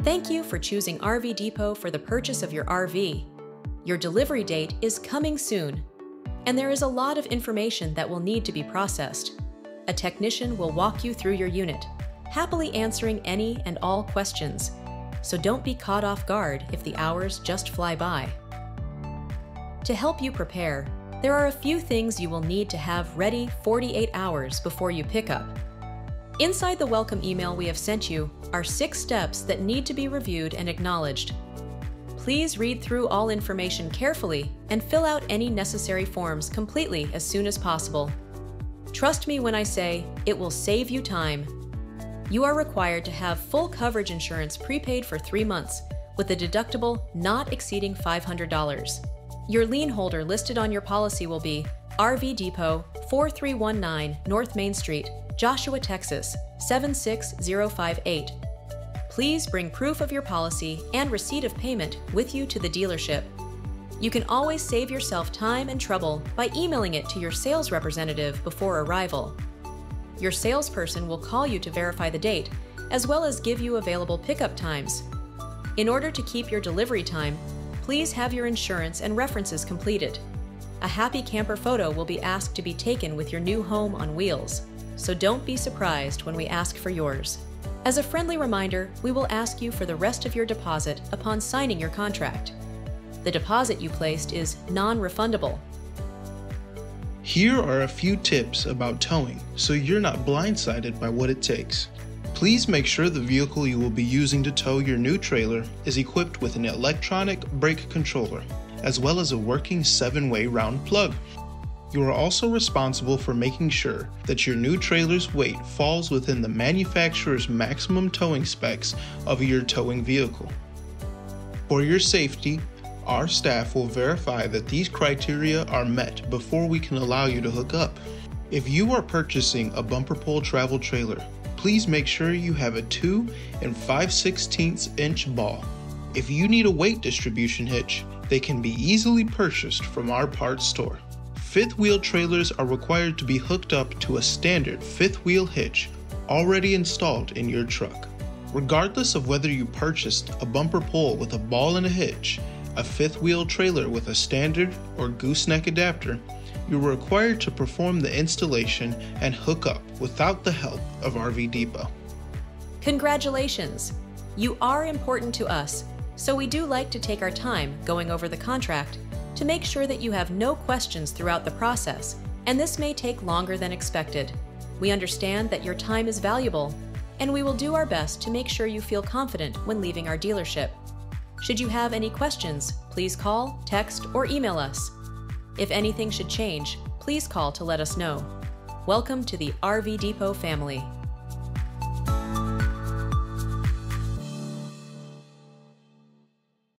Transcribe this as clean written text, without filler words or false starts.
Thank you for choosing RV Depot for the purchase of your RV. Your delivery date is coming soon, and there is a lot of information that will need to be processed. A technician will walk you through your unit, happily answering any and all questions, so don't be caught off guard if the hours just fly by. To help you prepare, there are a few things you will need to have ready 48 hours before you pick up. Inside the welcome email we have sent you are 6 steps that need to be reviewed and acknowledged. Please read through all information carefully and fill out any necessary forms completely as soon as possible. Trust me when I say it will save you time. You are required to have full coverage insurance prepaid for 3 months with a deductible not exceeding $500. Your lien holder listed on your policy will be RV Depot, 4319 North Main Street, Joshua, Texas, 76058. Please bring proof of your policy and receipt of payment with you to the dealership. You can always save yourself time and trouble by emailing it to your sales representative before arrival. Your salesperson will call you to verify the date, as well as give you available pickup times. In order to keep your delivery time, please have your insurance and references completed. A happy camper photo will be asked to be taken with your new home on wheels, so don't be surprised when we ask for yours. As a friendly reminder, we will ask you for the rest of your deposit upon signing your contract. The deposit you placed is non-refundable. Here are a few tips about towing so you're not blindsided by what it takes. Please make sure the vehicle you will be using to tow your new trailer is equipped with an electronic brake controller, as well as a working 7-way round plug. You are also responsible for making sure that your new trailer's weight falls within the manufacturer's maximum towing specs of your towing vehicle. For your safety, our staff will verify that these criteria are met before we can allow you to hook up. If you are purchasing a bumper pull travel trailer, please make sure you have a 2 5/16 inch ball. If you need a weight distribution hitch, they can be easily purchased from our parts store. Fifth wheel trailers are required to be hooked up to a standard fifth wheel hitch already installed in your truck. Regardless of whether you purchased a bumper pull with a ball and a hitch, a fifth wheel trailer with a standard or gooseneck adapter, you are required to perform the installation and hook up without the help of RV Depot. Congratulations! You are important to us, so we do like to take our time going over the contract to make sure that you have no questions throughout the process, and this may take longer than expected. We understand that your time is valuable, and we will do our best to make sure you feel confident when leaving our dealership. Should you have any questions, please call, text, or email us. If anything should change, please call to let us know. Welcome to the RV Depot family.